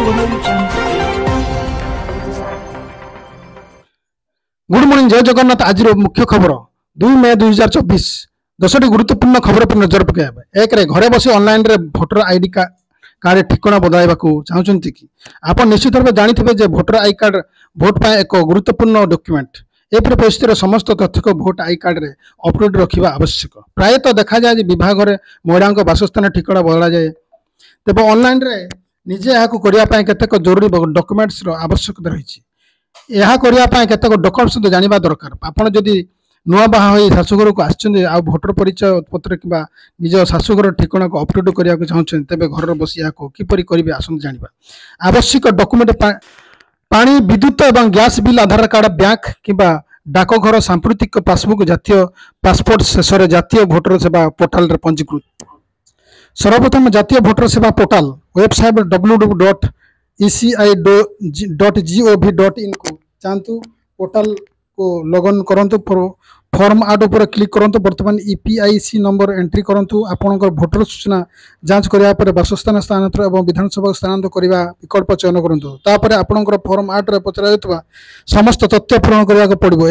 Good morning जय जगन्नाथ। आज मुख्य खबर 2 मे 2024 10टी गुरुत्वपूर्ण खबर पर नजर पकाइबा। एक रे घरे बसी ऑनलाइन रे वोटर आईडी कार्ड ठिकाना बदलाइबा चाहते कि आप निश्चित भाव जानी जे वोटर आई कार्ड भोट पर एक गुरुत्वपूर्ण डॉक्यूमेंट। एपरी परिस्थिति समस्त तथ्य को भोट आई कार्ड रे अपडेट रखा आवश्यक। प्रायतः देखा जाए विभाग में महिला बासस्थान ठिकाना बदला जाए, तेज ऑनलाइन रे निजे यहाँ करने केतेक जरूरी डॉक्यूमेंट्स आवश्यकता रही। यह करने केतक डॉक्यूमेंट्स जानवा दरकार। आपड़ जदि नुआ बाहा हो शाशुघर को आसछन्ते आ भोटर परिचय पत्र कि निज शाशुघर ठिकाना को अपडेट करने चाहते तेज घर बस यहाँ किपर करेंगे आसत जाना। आवश्यक डॉक्यूमेंट पानी विद्युत और गैस बिल, आधार कार्ड, बैंक कि डाकघर, सांप्रतिक पासबुक, जातीय पासपोर्ट, शेष जातीय भोटर सेवा पोर्टाल पंजीकृत। सर्वप्रथम जातीय भोटर सेवा पोर्टाल वेबसाइट www.eci.gov.in को जातु। पोर्टाल को लगइन करूँ, फॉर्म 8 पर क्लिक करूँ। बर्तमान ईपीआईसी नंबर एंट्री करूँ। आपंकर भोटर सूचना जांच कराया बासस्थान स्थानांतर और विधानसभा स्थानांतर करने विकल्प चयन करूँ। तापर आपंकर फॉर्म 8 पचर समस्त तथ्य पूरण करने पड़ो।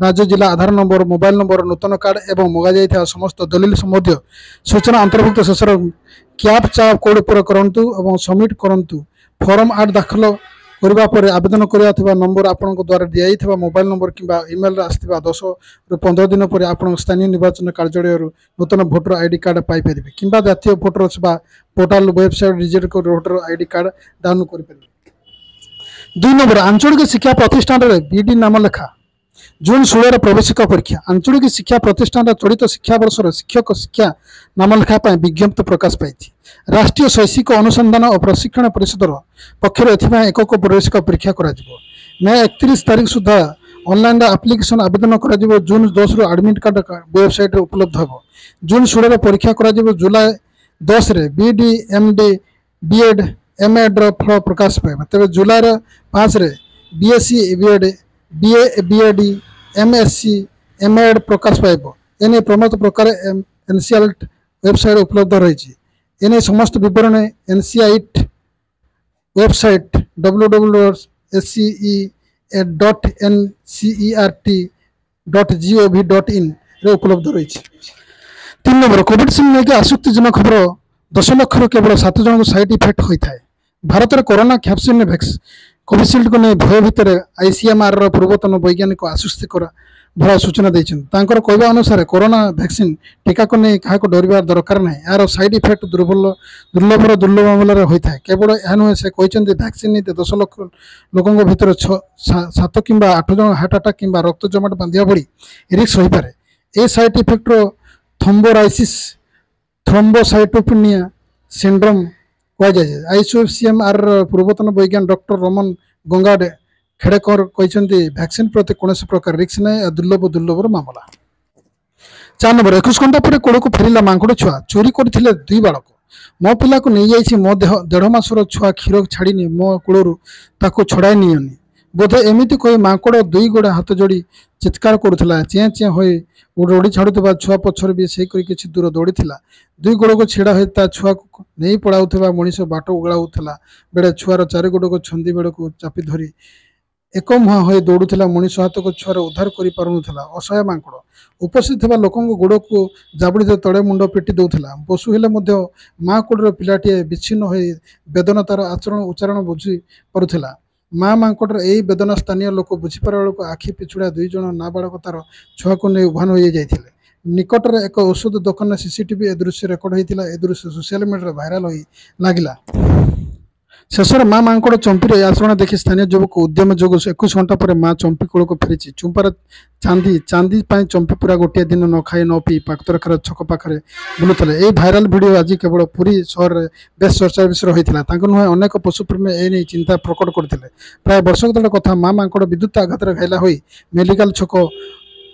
राज्य जिला आधार नंबर, मोबाइल नंबर, नूतन कार्ड और मगा जा समस्त दलिल संबंधी सूचना अंतर्भुक्त। शेष कैप्चा कोड पर करूँ और सबमिट करूँ। फॉर्म 8 दाखल करने पर आवेदन करने नंबर आपण द्वारा दिया मोबाइल नंबर कि इमेल आसवा 10 ରୁ 15 दिन पर आप स्थानीय निर्वाचन कार्यालय नूतन भोटर आईडी कार्ड पाइपर कि जातीय भोटर सेवा पोर्टाल वेबसाइट विजिट कर भोटर आईडी कार्ड डाउनलोड करें। 2 नंबर आंचलिक शिक्षा प्रतिष्ठान बीडी नाम लेखा। जून 16 प्रवेशिका परीक्षा। आंचलिक शिक्षा प्रतिष्ठान चलित शिक्षा वर्ष शिक्षक शिक्षा नाम लेखा विज्ञप्ति प्रकाश पाई। राष्ट्रीय शैक्षिक अनुसंधान और प्रशिक्षण परिषद पक्षर एक प्रवेशिका परीक्षा कर मे 31 तारीख सुधा ऑनलाइन एप्लिकेशन आवेदन कर। जून 10 रु एडमिट कार्ड वेबसाइट उपलब्ध हो। जून 16 परीक्षा कर। जुलाई 10 बीडी एमडी बीएड एमएड फल प्रकाश पाइबा। तेज जुलाई 5 BSc BEd BA BEd MSc MEd प्रकाश पाइब। एने प्रमुख प्रकार एनसीआईट वेबसाइट उपलब्ध रही। एने समस्त विवरण एनसीआईट वेबसाइट www.ncert.gov.in रे उपलब्ध रही। 3 नंबर कोविडशील्ड नहीं आसक्तिजनक खबर। 10 लाख केवल 7 जन को साइड इफेक्ट होता है। भारत में कोरोना वैक्सीन कोविशील्ड को नहीं भय भितर आईसीएमआर पूर्वतन वैज्ञानिक आश्वस्तिकर भरा सूचना देकर कहवा अनुसार कोरोना वैक्सीन टीका को नहीं क्या डरबार दरकार ना। यार साइड इफेक्ट दुर्लभ मामला होता है। केवल यह नुहे से कहते वैक्सीन नीति 10 लाख लोकों भर 7 कि 8 जन हार्ट अटैक कि रक्त जमाट बांधा भरी रिस्क हो पाए। ए साइड इफेक्ट थ्रोम्बोराइसिस थ्रोम्बोसाइटोपेनिया सिंड्रोम कहुए। आईसीएमआर पूर्वतन वैज्ञानिक डॉक्टर रमन गंगाड खेड़ेकर कहते वैक्सीन प्रति कौन प्रकार रिस्क नहीं, दुर्लभ मामला। 4 नंबर 21 घंटा पर कोड़ को फेरला मांकड़ छुआ। चोरी करते 2 बालक। मो पिला को नहीं जाइए, मो देह 1.5 मासर छुआ क्षीर छाड़नी मो कूलू छड़ाई नहीं बोधे एमती कही मांकड़ 2 गोड़ हाथ जोड़ी चित्कार करूला। चें चें हो रोड़ी छाड़ुवा छुआ पछर भी से किसी दूर दौड़ी 2 गोड़ को छेड़ा हो छुआ को नहीं पड़ाऊा मनीष बाट उगलाऊला बेड़े छुआर 4 गोड़ को छंदी बेड़ को चापी धरी एक मुहां हो दौड़ूला। मनीष हाथ को छुआर उद्धार कर पारुला। असहाय मांकड़ उपस्थित लोकों गोड़ को जाबड़ी तले मुंड पिटी दौला। पशु हेले माँ कोड़र पिलाटे विच्छिन्न हो वेदना तार आचरण उच्चारण बुझी पारुला। माँ मांकड़ यही वेदना स्थानीय लोक बुझीपार बेलू आखि पिछुड़ा 2 जन नाबालक तार छुआ को नहीं उभान हो जाते। निकटर एक औषध दुकान सीसीटीवी दृश्य रेकर्ड होता। ए दृश्य सोशल मीडिया भाइराल हो लगिला। शेषर माँ मांकड़ चंपीर आचरण देखी स्थानीय युवक उद्यम जो 21 घंटा पर माँ चंपी कूल को फेरी। चुंपार चांदी चंपी पूरा गोटे दिन न खाई न पी पाक्तरखार छक पाखे बुलूले। यही भाइराल वीडियो आज केवल पुरी सहर में बेस चर्चा विषय होता। नुहे अनेक पशुप्रेमी एने चिंता प्रकट करते। प्राय वर्षक तले कथा माँ मांकड़ विद्युत आघात घायला हो मेडिकल छक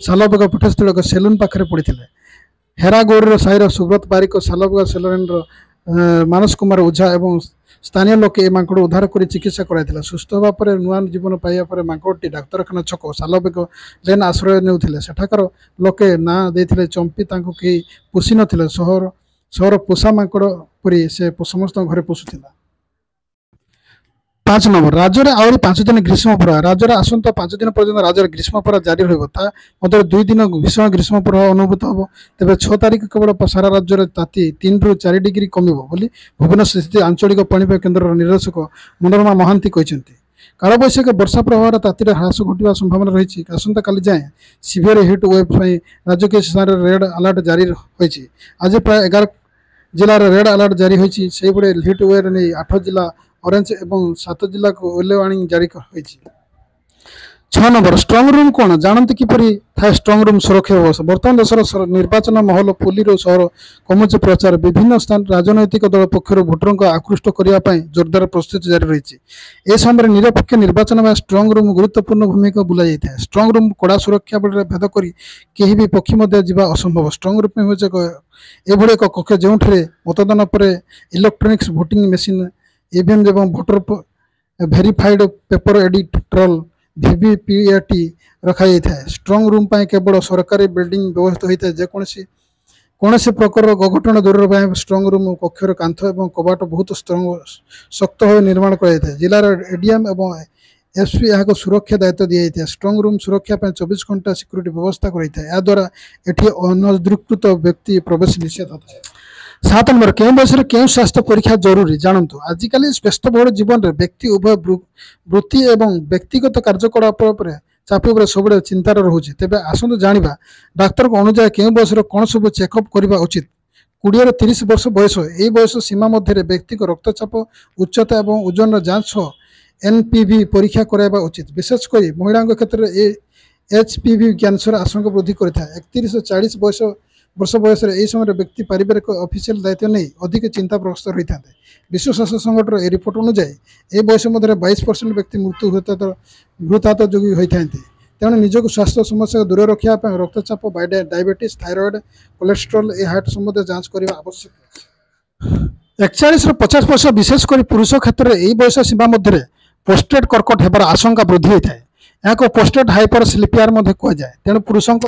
सालबग पीठस्थल एक सेलून पाखे पड़ते। हेरागौर साईर सुब्रत बारिक सालबग सेलून मानस कुमार ओझा और स्थानीय लोक ए मांकड़ उद्धार कर चिकित्सा कराई। सुस्थ होगा पर नुआ जीवन पाइबा मांकड़टी डाक्तरखाना छक सालबेग लेन आश्रय नेउथिले। सेठाकर लोके ना देथिले चंपी तांको कहीं पोषि नथिले। सहर पोषा मांकड़ परी से समस्त घरे पोषुथिला। पांच नंबर राज्य में आहरी 5 दिन ग्रीष्म प्रवाह राज्य में आसंता 5 दिन पर्यंत राज्य में ग्रीष्म प्रवाह जारी रहा 2 दिन भीषण ग्रीष्म प्रवाह अनुभूत हम तेज 6 तारिख केवल सारा राज्य में ताती 3 ରୁ 4 डिग्री कमिब बोली भुवनेश्वर स्थित आंचलिक पाणीपाग केन्द्र निर्देशक मनोरमा महांती कहते कालबैशाखी वर्षा प्रभाव ताती ह्रास घटा संभावना रही आसंता काली जाए सीवियर हिट वेव राज्य के स्थान रेड अलर्ट जारी होती आज प्राय 11 जिले में रेड अलर्ट जारी होती हिट वेव नहीं 8 जिला ऑरेंज एवं 7 जिला को येलो वार्निंग जारी होती 6 नंबर स्ट्रंग रूम कौन जानते किपर था स्ट्रंग रूम सुरक्षा व्यवस्था बर्तमान देशर निर्वाचन महल पुलिस सहर कमुचे प्रचार विभिन्न स्थान राजनैतिक दल पक्षर भोटर को आकृष्ट करने जोरदार प्रस्तुति जारी रही ए समय निरपेक्ष निर्वाचन में स्ट्रंग रूम गुरुत्वपूर्ण भूमिका बुला जाए स्ट्रंग रूम कड़ा सुरक्षा बल भेद कर कहीं भी पक्षी जा असंभव स्ट्रंग रूम हूँ एभली एक कक्ष जो मतदान पर इलेक्ट्रोनिक्स भोटिंग मेसीन ईवीएम एवं voter verified paper edit troll VVPAT रखाई था स्ट्रंग रूम केवल सरकारी बिल्डिंग व्यवस्थित होता है जेकोसी कौन प्रकार अघटन दूर स्ट्रंग रूम कक्षर कांथ और कबाट बहुत शक्त भाव निर्माण कर जिलार एडीएम और एसपी यहाँ सुरक्षा दायित्व दी जाए स्ट्रंग रूम सुरक्षा 24 घंटा सिक्यूरीटी व्यवस्था कराद्वारा ये अनधिकृत व्यक्ति प्रवेश निषेध होता है 7 नंबर क्यों बयस क्यों स्वास्थ्य परीक्षा जरूरी जानतु आजिकल व्यस्तबहुल जीवन में व्यक्ति उभय वृत्ति और व्यक्तिगत कार्यकलाप चाप सब चिंतार रोचे तेज आसतु जाना डाक्तर को अनुजाई क्यों बयस कौन सब चेकअप करने उचित 20 ରୁ 30 वर्ष बयस यही बयस सीमा मध्य व्यक्ति को रक्तचाप उच्चता और ओजन जांच एनपीवी परीक्षा कराइबा उचित विशेषकर महिला क्षेत्र में एचपीवी कैंसर आशंका वृद्धि करता है 31 ରୁ 40 वर्ष बयस यही समय व्यक्ति पारिवारिक ऑफिशियल दायित्व नहीं अधिक चिंताग्रस्त रही था विश्व स्वास्थ्य संगठन ए रिपोर्ट अनुजाई ए बयस मध्य 22% व्यक्ति मृत्यु हृताहत जोगी होता है तेणु निजक स्वास्थ्य समस्या दूर रखापी रक्तचाप डायबिटीज थायरॉइड कोलेस्ट्रोल ए हार्ट संबंधी जांच करने आवश्यक 41 ରୁ 50 विशेषकर पुरुष क्षेत्र में यही बयस सीमा मध्य पोस्टेट कर्कट होबार आशंका वृद्धि होता है यहाँ पोस्टेट हाइपर स्लिपियर कहुए तेणु पुरुषों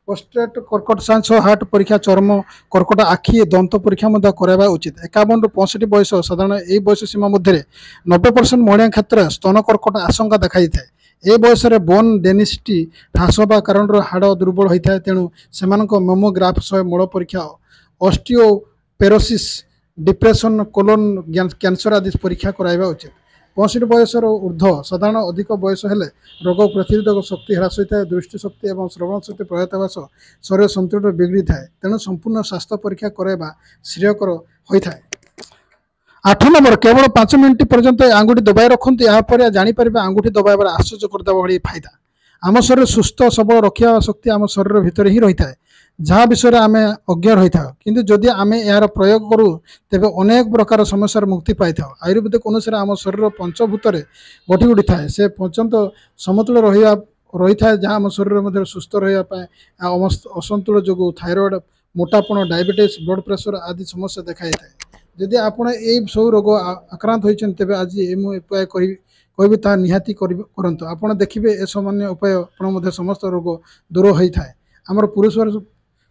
पोस्टेट कर्कट सांस हार्ट परीक्षा चर्म कर्कट आखि दंत परीक्षा कराइबा उचित 51 ରୁ 65 बयस साधारण यही बयस सीमा मध्य 90% महिला क्षेत्र स्तन कर्कट आशंका देखाई था ए बयस बोन डेनिसिटी ह्रास होगा कारण हाड़ दुर्बल होता है तेणु से मेमोग्राफ सह मूल परीक्षा ऑस्टियोपेरोसिस डिप्रेशन कोलोन कैंसर आदि परीक्षा कराइबा उचित 65 बयस ऊर्ध्व साधारण अधिक बयस हेले रोग प्रतिरोधक शक्ति ह्रास होता है दृष्टि शक्ति और श्रवण शक्ति प्रभावित होगा सह शरीर संतुलन बिगड़ी था तेणु संपूर्ण स्वास्थ्य परीक्षा कराइबा श्रेयकर होता है 8 नंबर केवल 5 मिनिट पर्यंत आंगुठी दबाई रखते यापर जापर आंगुठी दबाइबार आश्चर्य करदे भाई फायदा आम शरीर सुस्थ सबल रखा शक्ति आम शरीर भितर ही रही है जहाँ विषय आम अज्ञ रही था किंतु जदि आम यार प्रयोग करूँ तेज अनेक प्रकार समस्या मुक्ति पाई था आयुर्वेदिक अनुसार आम शरीर पंचभूत गठी उठी थाए से पर्यंत समतुल रही था जहाँ आम शरीर मध्य सुस्थ रहा असंतुल जो थायरॉइड मोटापण डायबिटीज ब्लड प्रेशर आदि समस्या देखाई था जदि आपड़ ये सब रोग आक्रांत होती तेज आज उपाय कहि ता निहाती करंतु आपण देखिबे ए सामान्य उपाय आपण समस्त रोग दूर होता है आमर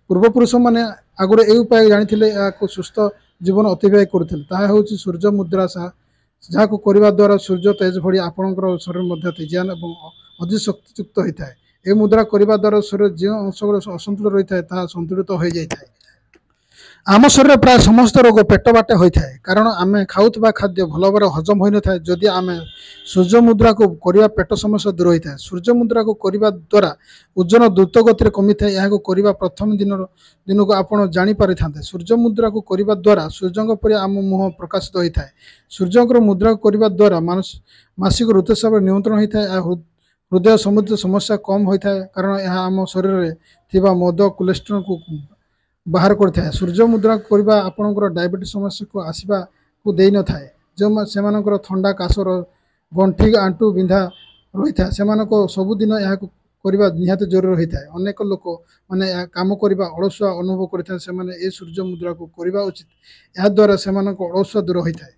पूर्वपुरुष मैंने आगुरी ए उपाय जानी सुस्थ जीवन अतिबाहित करते हूँ सूर्य मुद्रा जहाँ को करने द्वारा सूर्य तेज भरी आपणकर शरीर मध्य तेजियान और अधिक शक्तियुक्त होता है ये मुद्रा करने द्वारा शरीर जो अंश असंतुलित रही है संतुलित हो जाए आम शरीर प्राय समस्त रोग पेट बाटे होता है कारण आम खाऊा खाद्य भल भाव हजम हो न था जदि आम सूर्य मुद्रा को करवा पेट समस्या दूर होता है सूर्य मुद्रा को करने द्वारा ओजन द्रुत गति कमी था यहाँ करवा प्रथम दिन को आपड़ जापारि था सूर्य मुद्रा को करने द्वारा सूर्य पर आम मुह प्रकाशित होता है सूर्य मुद्रा को करने द्वारा मासिक ऋतुस्राव नियंत्रण होता है हृदय संबंधित समस्या कम होता है कारण यह आम शरीर में मद कोलेस्ट्रॉल को बाहर करता है सूर्य मुद्रा करवा आपणकर डायबिटीज समस्या को आसवा को दे न था जो से थंडा काशर गंठी आंटू बिंधा रही था से सबुदिन यहाँ करवा निहाती जरूरी होता है अनेक लोक मैंने काम करवा अलसुआ अनुभव करते हैं सूर्य मुद्रा को करवा उचित या द्वारा से अलसुआ दूर होता है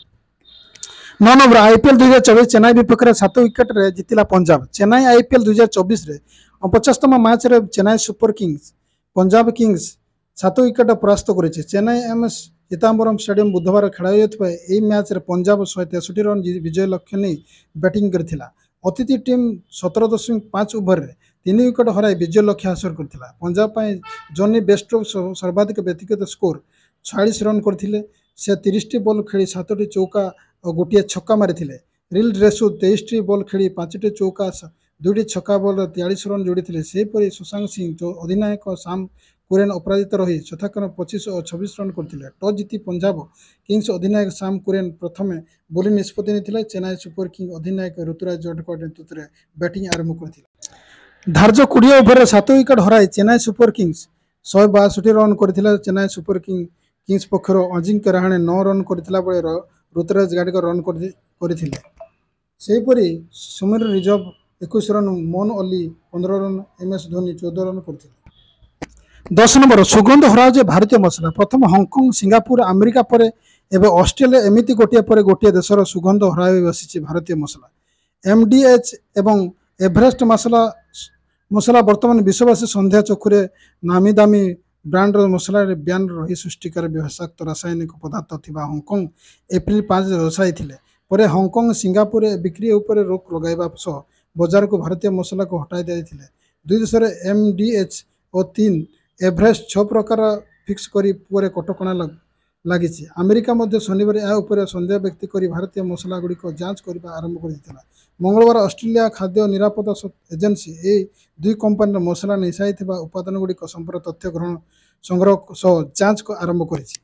9 नंबर आईपीएल 2024 चेन्नई विपक्ष में 7 विकेट रे जीतिला पंजाब चेन्नई आईपीएल 2024 रे 50तम मैच रे Chennai super Kings Punjab Kings 7 wicket परास्त करेছে चेन्नई एमएस ଚିଦାମ୍ବରମ୍ ଷ୍ଟାଡିୟମ୍ ବୁଧବାର ଖେଳା ଯାଇଥିବା ଏହି ମ୍ୟାଚ୍ରେ ପଞ୍ଜାବ 163 ରନ୍ ବିଜୟ ଲକ୍ଷ୍ୟ ନେଇ ବ୍ୟାଟିଂ କରିଥିଲା। ଅତିଥି ଟିମ୍ 17.5 ଓଭରରେ 3 ୱିକେଟ୍ ହରାଇ ବିଜୟ ଲକ୍ଷ୍ୟ ହାସଲ କରିଥିଲା। ପଞ୍ଜାବ ପାଇଁ ଜନି ବେର୍ଷ୍ଟୋକ୍ ସର୍ବାଧିକ ବ୍ୟକ୍ତିଗତ ସ୍କୋର 46 ରନ୍ କରିଥିଲେ। ସେ 30ଟି ବଲ୍ ଖେଳି 7ଟି ଚୌକା ଓ ଗୋଟିଏ ଛକା ମାରିଥିଲେ। ରିଲ୍ ରେସୁ 23ଟି ବଲ୍ ଖେଳି 5ଟି ଚୌକା 2ଟି ଛକା ବଲରେ 43 ରନ୍ ଯୋଡ଼ିଥିଲେ। ସେହିପରି ସୁଶାନ୍ତ ସିଂ ଅଧିନାୟକ ସାମ୍ କୁରେନ୍ ଅପରାଜିତ ରହି ଯଥାକ୍ରମେ 25 ଓ 26 ରନ୍ କରିଥିଲେ। ଟସ୍ ଜିତି ପଞ୍ଜାବ କିଙ୍ଗସ୍ ଅଧିନାୟକ ସାମ୍ କୁରେନ୍ ପ୍ରଥମେ ବୋଲିଂ ନିଷ୍ପତ୍ତି ନେଇଥିଲେ। ଚେନ୍ନାଇ ସୁପର କିଙ୍ଗସ୍ ଅଧିନାୟକ ଋତୁରାଜ ଗାୟକୱାଡଙ୍କ ନେତୃତ୍ୱରେ ବ୍ୟାଟିଂ ଆରମ୍ଭ କରିଥିଲେ। ଧାର୍ଯ୍ୟ 20 ଓଭରରେ 7 ୱିକେଟ୍ ହରାଇ ଚେନ୍ନାଇ ସୁପର କିଙ୍ଗସ୍ 162 ରନ୍ କରିଥିଲେ। ଚେନ୍ନାଇ ସୁପର କିଙ୍ଗସ୍ ପକ୍ଷରୁ ଅଜିଙ୍କ୍ୟ ରାହାଣେ 9 ରନ୍ କରିଥିଲା ବେଳେ ଋତୁରାଜ ଗାୟକୱାଡ ରନ୍ କରିଥିଲେ। ସେହିପରି ସମୀର ରିଜଭ 21 ରନ୍, ମୋଇନ୍ ଅଲି 15 ରନ୍, MS ଧୋନି 14 ରନ୍ କରିଥିଲେ। 10 ନମ୍ବର ସୁଗନ୍ଧ ହରାଉଛି ଭାରତୀୟ ମସଲା। ପ୍ରଥମ ହଂକଂ, ସିଙ୍ଗାପୁର, ଆମେରିକା ପରେ ଏବେ ଅଷ୍ଟ୍ରେଲିଆ ଏମିତି ଗୋଟିଏ ପରେ ଗୋଟିଏ ଦେଶର ସୁଗନ୍ଧ ହରାଇ ବସିଛି ଭାରତୀୟ ମସଲା। MDH ଏବଂ ଏଭରେଷ୍ଟ ମସଲା ବର୍ତ୍ତମାନ ବିଶ୍ୱବାସୀ ସନ୍ଦେହ ଚକ୍ଷୁରେ ନାମିଦାମୀ ବ୍ରାଣ୍ଡର ମସଲାରେ ବ୍ୟାନ୍ ରହି ସୃଷ୍ଟିକାରୀ ବିଷାକ୍ତ ରାସାୟନିକ ପଦାର୍ଥ ଥିବା ହଂକଂ ଏପ୍ରିଲ 5ରେ ଦର୍ଶାଇଥିଲେ। ପରେ ହଂକଂ, ସିଙ୍ଗାପୁର ବିକ୍ରି ଉପରେ ରୋକ ଲଗାଇବା ସହ ବଜାରକୁ ଭାରତୀୟ ମସଲାକୁ ହଟାଇ ଦେଇଥିଲେ। ଦୁଇ ଦେଶରେ MDH ଓ 3 ଏଭରେଷ୍ଟ 6 ପ୍ରକାର ଫିକ୍ସ କରି ପରେ କଟକଣା ଲାଗିଛି। ଆମେରିକା ମଧ୍ୟ ଶନିବାର ଏହା ଉପରେ ସନ୍ଦେହ ବ୍ୟକ୍ତ କରି ଭାରତୀୟ ମସଲାଗୁଡ଼ିକ ଯାଞ୍ଚ କରିବା ଆରମ୍ଭ କରିଥିଲା। ମଙ୍ଗଳବାର ଅଷ୍ଟ୍ରେଲିଆ ଖାଦ୍ୟ ନିରାପତ୍ତା ଏଜେନ୍ସି ଏହି ଦୁଇ କମ୍ପାନୀର ମସଲା ମିଶାଇଥିବା ଉପାଦାନଗୁଡ଼ିକ ସମ୍ପର୍କରେ ତଥ୍ୟ ସଂଗ୍ରହ ସହ ଯାଞ୍ଚ ଆରମ୍ଭ କରିଛି।